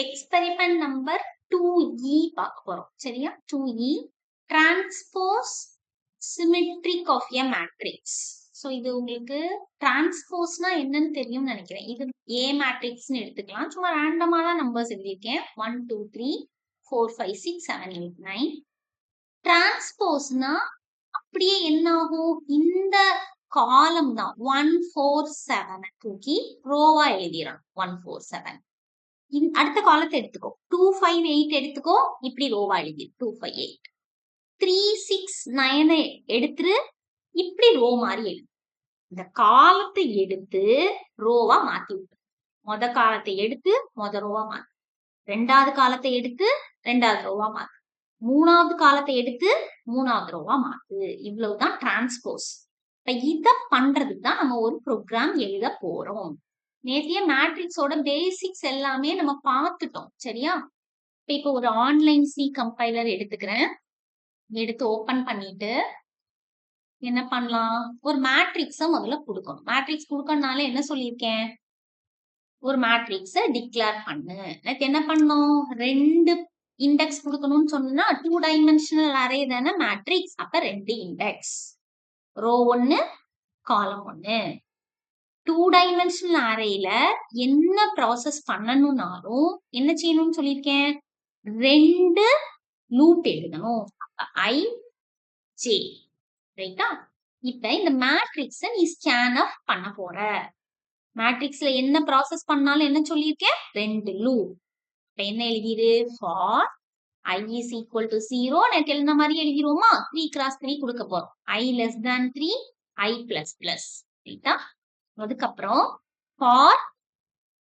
Experiment number 2E பார்க்க போறோம். சரியா? 2E transpose symmetric of a matrix. So இது உங்களுக்கு டிரான்ஸ்போஸ்னா என்னன்னு தெரியும்னு நினைக்கிறேன். இது ஏ மேட்ரிக்ஸ்னு எடுத்துக்கலாம். சும்மா ரேண்டமா தான் நம்பர்ஸ் எழுதியிருக்கேன். 1 2 3 4 5 6 7 8 9. டிரான்ஸ்போஸ்னா அப்படியே என்ன ஆகும்? இந்த காலம் தான் 1 4 7 தூக்கி ரோவா எழுதிடலாம். 1 4 7. அடுத்த காலத்தை எடுத்துக்கோ. 2 5 8 எடுத்துக்கோ. இப்படி ரோவா எழுதி 2 5 8. 3 6 9 எடுத்துரு. இப்படி ரோ மாதிரி எழுது. இந்த காலத்தை எடுத்து ரோவா மாத்தி விட்டு, மொத காலத்தை எடுத்து மொத ரோவா மாத்து, ரெண்டாவது காலத்தை எடுத்து ரெண்டாவது ரோவா மாத்து, மூணாவது காலத்தை எடுத்து மூணாவது ரோவா மாத்து. இவ்வளவுதான் டிரான்ஸ்போஸ். இப்ப இத பண்றதுக்கு தான் நம்ம ஒரு ப்ரோக்ராம் எழுத போறோம். நேத்திய மேட்ரிக்ஸோட பேசிக்ஸ் எல்லாமே நம்ம பார்த்துட்டோம். சரியா? இப்ப ஒரு ஆன்லைன் சி கம்பைலர் எடுத்துக்கிறேன். எடுத்து ஓபன் பண்ணிட்டு என்ன பண்ணலாம்? ஒரு மேட்ரிக்ஸ முதல்ல கொடுக்கணும். மேட்ரிக்ஸ் கொடுக்கறதுனால என்ன சொல்லியிருக்கேன்? ஒரு மேட்ரிக்ஸ டிக்ளேர் பண்ணு. நேத்து என்ன பண்ணோம்? 2 இண்டெக்ஸ் கொடுக்கணும்னு சொன்னா 2 டைமென்ஷனல் அரே தானே மேட்ரிக்ஸ். அப்ப 2 இண்டெக்ஸ், ரோ 1 காலம் 1. 2 டைமென்ஷனல் அரேல என்ன ப்ராசஸ் பண்ணணும்னாலும் என்ன செய்யணும்னு சொல்லியிருக்கேன்? 2 லூப் எழுதணும். I J. ரைட்டா? இப்ப இந்த மேட்ரிக்ஸ நீ ஸ்கேன் ஆஃப் பண்ண போற. மேட்ரிக்ஸ்ல என்ன ப்ராசஸ் பண்ணாலும் என்ன சொல்லியிருக்கேன்? 2 லூப். இப்ப என்ன எழுதிரு? For i is equal to 0. எனக்கு எழுந்த மாதிரி எழுதிருவோமா? 3 cross 3 கொடுக்க போறோம். i less than 3, i plus plus. ரைட்டா? அதுக்கப்புறம் for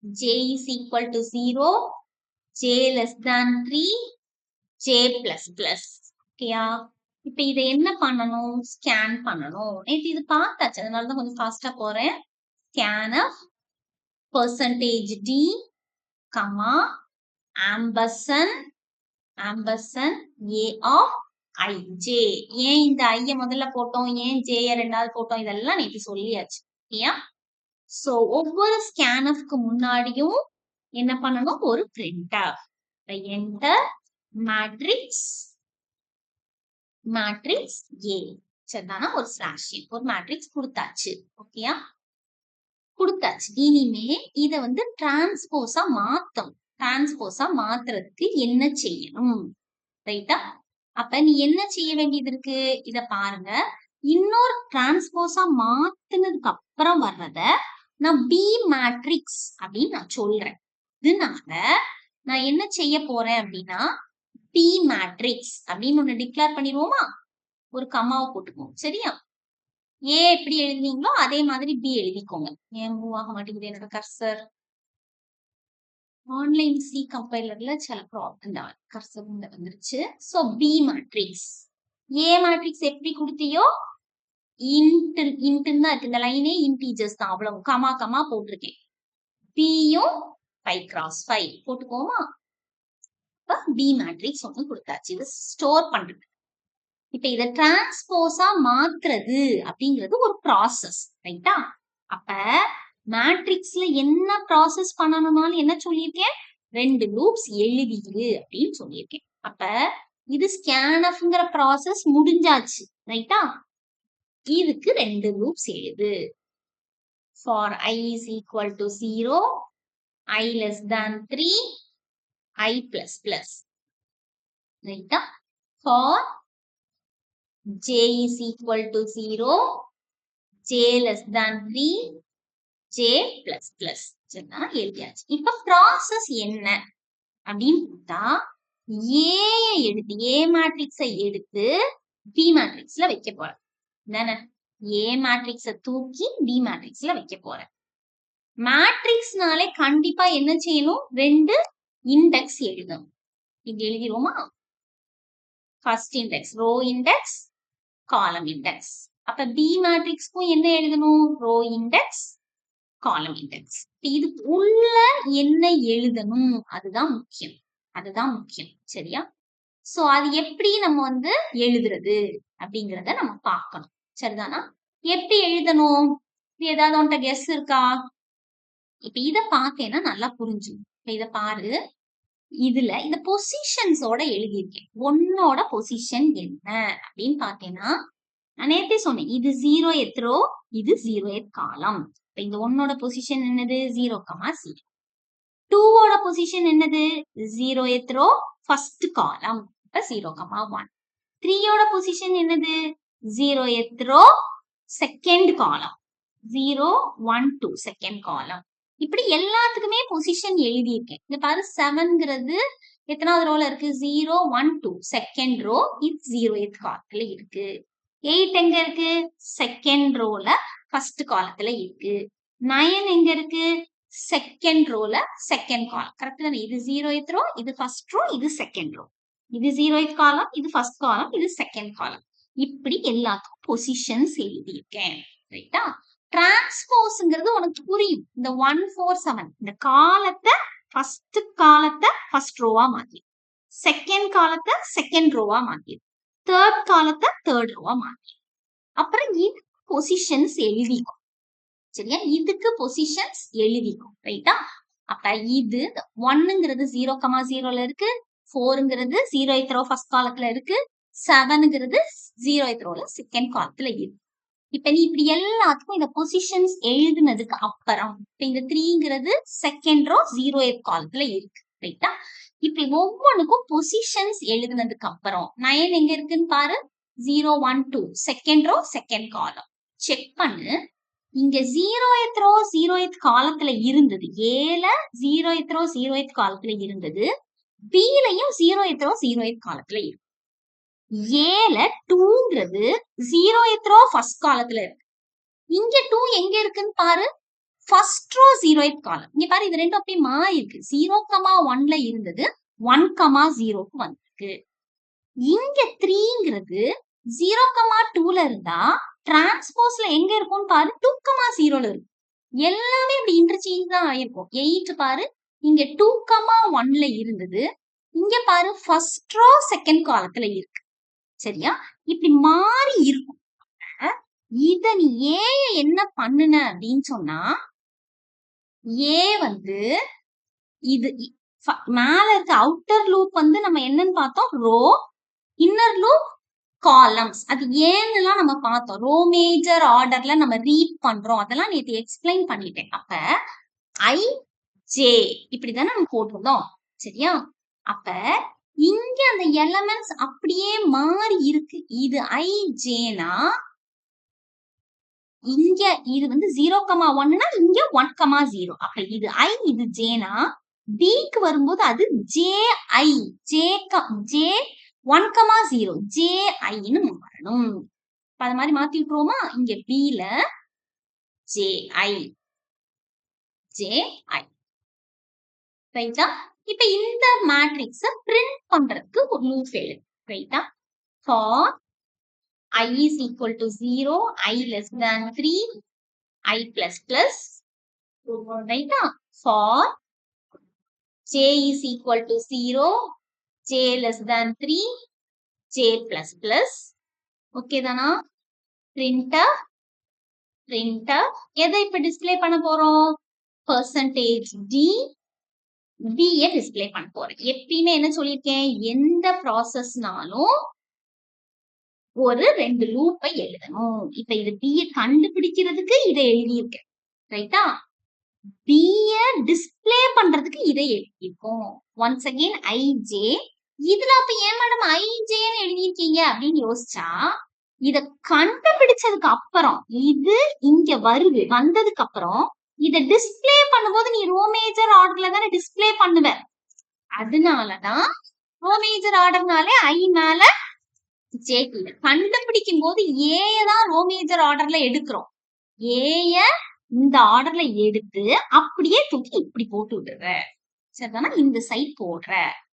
j is equal to 0, j less than 3, j plus plus. ஓகேயா? இப்ப இதை என்ன பண்ணணும்? ஸ்கேன் பண்ணணும். நேற்று இது பார்த்தாச்சு, அதனாலதான் கொஞ்சம் ஃபாஸ்டா போறேன். Scan of percentage d, comma, ampersand a of ij. ஏன் இந்த ஐய முதல்ல போட்டோம், ஏன் ஜேய ரெண்டாவது போட்டோம், இதெல்லாம் நேற்று சொல்லியாச்சு. ஓகேயா? சோ ஒவ்வொரு ஸ்கேனஃப்க்கு முன்னாடியும் என்ன பண்ணணும்? ஒரு printf. enter matrix A. சரிதானா? ஒரு ஸ்லாஷ் ஒரு மேட்ரிக்ஸ் கொடுத்தாச்சு. ஓகேயா? கொடுத்தாச்சு. இனிமே இத வந்து டிரான்ஸ்போஸா மாத்தணும். டிரான்ஸ்போஸா மாத்துறதுக்கு என்ன செய்யணும்? ரைட்டா? அப்ப நீ என்ன செய்ய வேண்டியது இருக்கு? இத பாருங்க. இன்னொரு டிரான்ஸ்போஸா மாத்துனதுக்கு அப்புறம் வர்றத நான் பி மேட்ரிக்ஸ் அப்படின்னு நான் சொல்றேன். இதனால நான் என்ன செய்ய போறேன் அப்படின்னா பி மேட்ரிக்ஸ் அப்படின்னு ஒண்ணு டிக்ளேர் பண்ணிடுவோமா? ஒரு கமாவை போட்டுக்கோங்க. சரியா? ஏ எப்படி எழுதினீங்களோ அதே மாதிரி பி எழுதிக்கோங்க. ஏன் மூவ் ஆக மாட்டேங்குது என்னோட கர்சர்? ஆன்லைன் சி கம்பைலர்ல சில ப்ராப்ளம். கர்சர் வந்துருச்சு. So B matrix. A matrix எப்படி கொடுத்தியோ இன்ட்னு தான் இருக்கு. இந்த லைனே இன்டீஜர்ஸ் தான், அவ்வளவு கமா கமா போட்டிருக்கேன். பியும் 5 cross 5 போட்டுக்கோமா? பி மேட்ரிக்ஸ் ஒன்று கொடுத்தாச்சு. இது ஸ்டோர் பண்றது. இப்ப இத டிரான்ஸ்போஸா மாத்துறது அப்படிங்கிறது ஒரு ப்ராசஸ். ரைட்டா? அப்ப மேட்ரிக்ஸ்ல என்ன ப்ராசஸ் பண்ணணும்னாலும் என்ன சொல்லியிருக்கேன்? 2 லூப்ஸ் எழுதிரு அப்படின்னு சொல்லியிருக்கேன். அப்ப இது ஸ்கேன்ஃப்ங்கிற ப்ராசஸ் முடிஞ்சாச்சு. ரைட்டா? இதுக்கு 2 லூப்ஸ் எழுது. for i is equal to 0, i less than 3, i plus plus. ரைட்டா? for j is equal to 0, j less than 3, j plus plus. சரினா எழுதியாச்சு. இப்ப ப்ராசஸ் என்ன அப்படின்னு பார்த்தா ஏ எடுத்து ஏ மேட்ரிக்ஸை எடுத்து பி மேட்ரிக்ஸ்ல வைக்க போறேன். தானே? ஏ மேட்ரிக்ஸை தூக்கி பி மேட்ரிக்ஸ்ல வைக்க போறேன். மேட்ரிக்ஸ்னாலே கண்டிப்பா என்ன செய்யணும்? 2 இண்டெக்ஸ் எழுதணும். இது எழுதிருவோமா? ஃபர்ஸ்ட் இண்டெக்ஸ் ரோ இண்டெக்ஸ், காலம் இண்டெக்ஸ். அப்ப பி மேட்ரிக்ஸ்க்கும் என்ன எழுதணும்? ரோ இண்டெக்ஸ், காலம் இண்டெக்ஸ். இது உள்ள என்ன எழுதணும் அதுதான் முக்கியம். சரியா? சோ அது எப்படி நம்ம வந்து எழுதுறது அப்படிங்கறத நம்ம பார்க்கணும். சரிதானா? எப்படி எழுதணும்? ஏதாவது உன்கிட்ட கெஸ் இருக்கா? இப்ப இத பார்த்தேன்னா நல்லா புரிஞ்சும். இப்ப இத பாரு. இதுல இந்த பொசிஷன்ஸோட எழுதியிருக்கேன். ஒன்னோட பொசிஷன் என்ன அப்படின்னு பார்த்தேன்னா, நான் நேத்தே சொன்னேன். இது 0th ரோ, இது 0th காலம். இந்த ஒன்னோட பொசிஷன் என்னது? 0,0. 2ஓட பொசிஷன் என்னது? 0th row, first column. இப்ப 0,1. 3ஓட பொசிஷன் என்னது? 0th ரோ, செகண்ட் காலம். 0, 1, 2 செகண்ட் காலம். இப்படி எல்லாத்துக்குமே பொசிஷன் எழுதியிருக்கேன். இங்க பாரு 7ங்கிறது எத்தனாவது ரோல இருக்கு? 0, 1, 2 செகண்ட் ரோ, இது 0th காலத்துல இருக்கு. 8 எங்க இருக்கு? செகண்ட் ரோல ஃபர்ஸ்ட் காலத்துல இருக்கு. 9 எங்க இருக்கு? செகண்ட் ரோல செகண்ட் காலம். கரெக்ட் தானே? இது 0th ரோ, இது ஃபர்ஸ்ட் ரோ, இது செகண்ட் ரோ. இது 0th காலம், இது ஃபர்ஸ்ட் காலம், இது செகண்ட் காலம். இப்படி எல்லாத்துக்கும் பொசிஷன்ஸ் எழுதியிருக்கேன். ரைட்டா? டிரான்ஸ்போஸ்ங்கிறது உனக்கு புரியும். இந்த 1, 4, 7 இந்த காலத்தை ஃபர்ஸ்ட் ரோவா மாத்தி, செகண்ட் காலத்தை செகண்ட் ரோவா மாத்தி, தேர்ட் காலத்தை தேர்ட் ரோவா மாத்தி, அப்புறம் இது பொசிஷன்ஸ் எழுதிக்கும். சரியா? இதுக்கு பொசிஷன்ஸ் எழுதிக்கும். ரைட்டா? அப்ப இது 1ங்கிறது 0,0ல இருக்கு, 4ங்கிறது 0th ரோ ஃபர்ஸ்ட் காலத்துல இருக்கு, 7ங்கிறது 0th ரோல செகண்ட் காலத்துல இருக்கு. இப்ப நீ இப்படி எல்லாத்துக்கும் இந்த பொசிஷன்ஸ் எழுதுனதுக்கு அப்புறம் இப்ப இந்த 3ங்கிறது செகண்ட் ரோ 0th காலத்துல இருக்கு. ரைட்டா? இப்படி ஒவ்வொன்றுக்கும் பொசிஷன்ஸ் எழுதுனதுக்கு அப்புறம் 9 எங்க இருக்குன்னு பாரு. 0, 1, 2 second row second column. Check பண்ணு. இங்க 0th ரோ 0th காலத்துல இருந்தது. ஏல 0th ரோ 0th காலத்துல இருந்தது. பிலையும் 0th ரோ 0th காலத்துல இருக்கு. ஏல 2ங்கிறது 0th ரோ ஃபர்ஸ்ட் காலத்துல இருக்கு. இங்க 2 எங்க இருக்குன்னு பாரு. ஃபர்ஸ்ட் ரோ 0th காலம். இங்க பாரு, இது ரெண்டும் அப்படியே மாறி இருக்கு. 0,1ல இருந்தது 1,0க்கு வந்திருக்கு. இங்க 3ங்கிறது 0,2ல இருந்தா டிரான்ஸ்போஸ்ல எங்க இருக்கும்னு பாரு. 2,0ல இருக்கு. எல்லாமே இப்படி இன்டர்சேஞ்ச் தான் ஆயிருக்கும். 8 பாரு, இங்க 2,1ல இருந்தது. இங்க பாரு ஃபர்ஸ்ட் ரோ செகண்ட் காலத்துல இருக்கு. சரியா? இப்படி மாறி இருக்கும். இத நீ என்ன பண்ணுன அப்படின்னு சொன்னா, ஏ வந்து இது மேல இருக்க அவுட்டர் லூப் வந்து நம்ம என்னன்னு பார்த்தோம்? ரோ. Inner loop columns. அது ஏன்னுலாம் நம்ம பார்த்தோம். ரோ மேஜர் ஆர்டர்ல நம்ம ரீட் பண்றோம். அதெல்லாம் நேத்து எக்ஸ்பிளைன் பண்ணிட்டேன். அப்ப ஐ ஜே இப்படிதானே நம்ம போட்டிருந்தோம். சரியா? அப்ப இங்க அந்த எலமெண்ட்ஸ் அப்படியே மாறி இருக்கு. இது ஐ ஜேனா, இங்க இது வந்து 0,1னா இங்க 1,0. அப்ப இது ஐ இது ஜேனா, பிக்கு வரும்போது அது ஜே ஐ, ஜே 1,0 ஜே ஐன்னு மாறணும். அது மாதிரி மாத்தி விட்டுருவோமா? இங்க பில ஜே ஐ, ஜே ஐ. ரைட்டா? இப்ப இந்த மேட்ரிக்ஸ பிரிண்ட் பண்றதுக்கு ஒரு லூப் எழுது. ரைட்டா? For I is equal to 0, I less than 3, I plus plus. Right? For J is equal to 0, J less than 3, J plus plus. Okay தானா? Printer எதை இப்ப டிஸ்ப்ளே பண்ண போறோம்? percentage D B டிஸ்ப்ளே பண்ண போறேன். எப்பயுமே என்ன சொல்லியிருக்கேன்? எந்த ப்ராசஸ்னாலும் ஒரு 2 லூப்பை எழுதணும். இப்ப இது B கண்டுபிடிக்கிறதுக்கு இதை எழுதியிருக்கேன். ரைட்டா? B டிஸ்ப்ளே பண்றதுக்கு இதை எழுதியிருக்கோம். Once again IJ. இதுல அப்ப ஏன் மேடம் IJன்னு எழுதியிருக்கீங்க அப்படின்னு யோசிச்சா, இத கண்டுபிடிச்சதுக்கு அப்புறம் இது இங்க வந்ததுக்கு அப்புறம் இத டிஸ்ப்ளே பண்ணும்போது நீ ரோ மேஜர் ஆர்டர்ல தானே டிஸ்ப்ளே பண்ணுவ. அதனாலதான் ரோ மேஜர் ஆர்டர்னாலே I மேல ஜே கண்டுபிடிக்கும் போது ஏதான் ரோ மேஜர் ஆர்டர்ல எடுக்கிறோம். ஏய இந்த ஆர்டர்ல எடுத்து அப்படியே தூக்கி இப்படி போட்டு விடுற. சரிதானா? இந்த சைட் போடுற.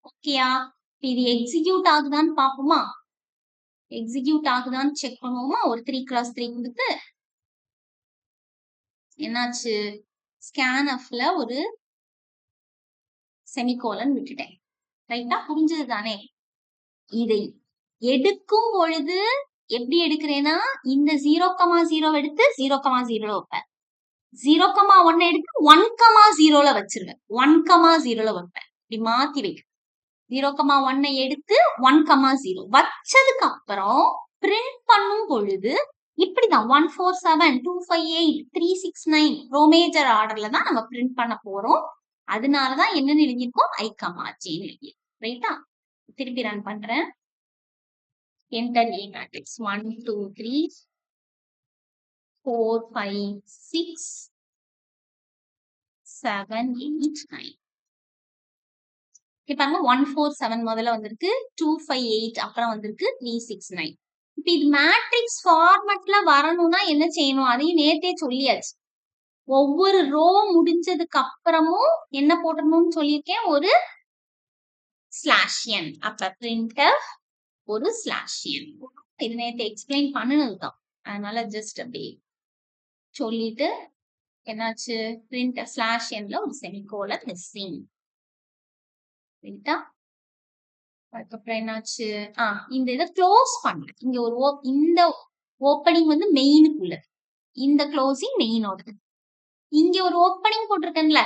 ஓகேயா? இது எக்ஸிக்யூட் ஆகுதான்னு பாப்போமா? எக்ஸிக்யூட் ஆகுதான்னு செக் பண்ணுவோமா? ஒரு 3x3 கொடுத்து என்னாச்சு? ஸ்கேன்எஃப்ல ஒரு செமிகோலன் விட்டுட்டேன். ரைட்டா? புரிஞ்சது தானே? இதை எடுக்கும் பொழுது எப்படி எடுக்கிறேன்னா, இந்த 0,0 எடுத்து 0,0 வைப்பேன். 0,1 எடுத்து 1,0ல வச்சிருவேன். 1,0ல வைப்பேன். இப்படி மாத்தி வைக்கிறேன். 0,1 எடுத்து 1,0 வச்சதுக்கு அப்புறம் பிரிண்ட் பண்ணும் பொழுது இப்படிதான் 147 258 369 ரோமேஜர் ஆர்டர்ல தான் நம்ம பிரிண்ட் பண்ண போறோம். அதனாலதான் என்னன்னு எழுதியிருக்கோம் I, J எழுதியிருக்கோம். ரைட்டா? திருப்பி ரன் பண்றேன். Enter A matrix 1 2 3 4 5 6 7 8 9. இப்ப 147 முதல்ல வந்திருக்கு, 258 அப்புறம் வந்திருக்கு 369. இப்ப இது மேட்ரிக்ஸ் ஃபார்மட்ல வரணும்னா என்ன செய்யணும்? அதையும் நேத்தே சொல்லியாச்சு. ஒவ்வொரு ரோ முடிஞ்சதுக்கு அப்புறமும் என்ன போடணும்னு சொல்லியிருக்கேன், ஒரு ஸ்லாஷ் என். அப்ப printf ஒரு ஸ்லாஷ் என். இது நேத்து எக்ஸ்பிளைன் பண்ணுனதுதான், அதனால ஜஸ்ட் அப்படியே சொல்லிட்டு என்னாச்சு, printf ஸ்லாஷ் என்ல ஒரு செமிகோலன் மிஸ்ஸிங். ரைட்டா? அதுக்கப்புறம் என்னாச்சு, இந்த இதை க்ளோஸ் பண்ணல. இங்க ஒரு இந்த ஓப்பனிங் வந்து மெயினுக்குள்ள, இந்த க்ளோசிங் மெயினோட. இங்க ஒரு ஓப்பனிங் போட்டிருக்கேன்ல,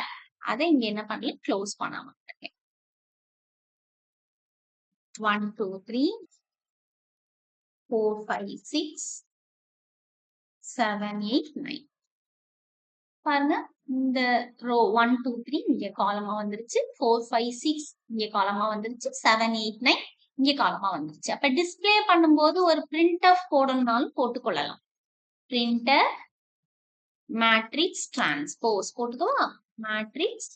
அதை இங்க என்ன பண்ணல, க்ளோஸ் பண்ணாம இருக்கேன். 1 2 3 4 5 6 7 8 9. பாருங்க, இந்த ரோ 1 2 3 இங்க காலமா வந்துருச்சு, 4 5 6 இங்க காலமா வந்துருச்சு, 7 8 9 இங்க காலமா வந்துருச்சு. அப்ப டிஸ்பிளே பண்ணும்போது ஒரு printf போடணும்னாலும் போட்டுக்கொள்ளலாம். printf மேட்ரிக்ஸ் டிரான்ஸ்போஸ் போட்டுக்கவா, மேட்ரிக்ஸ்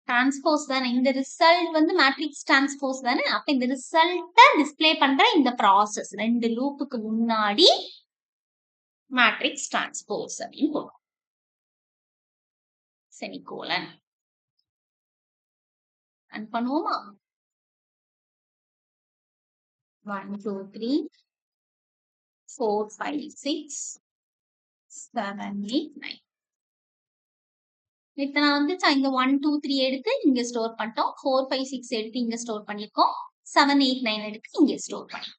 டிரான்ஸ்போஸ் தானே, இந்த ரிசல்ட் வந்து மேட்ரிக்ஸ் டிரான்ஸ்போஸ் தானே. அப்ப இந்த ரிசல்ட்ட டிஸ்பிளே பண்ற இந்த ப்ராசஸ் 2 லூப்புக்கு முன்னாடி மேட்ரிக்ஸ் டிரான்ஸ்போஸ் அப்படின்னு போடும். செமிகோலன். ரன் பண்ணுவோமா? 1 2 3 4 5 6 7 8 9. இப்ப நான் வந்து இங்க 1 2 3 எடுத்து இங்க ஸ்டோர் பண்ணிட்டோம், 4 5 6 எடுத்து இங்க ஸ்டோர் பண்ணிருக்கோம், 7 8 9 எடுத்து இங்க ஸ்டோர் பண்ணி.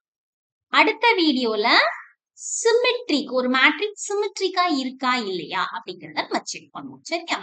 அடுத்த வீடியோல சிமெட்ரிக், ஒரு மேட்ரிக்ஸ் சிமெட்ரிக்கா இருக்கா இல்லையா அப்படிங்கறத நம்ம செக் பண்ணுவோம். சரியா?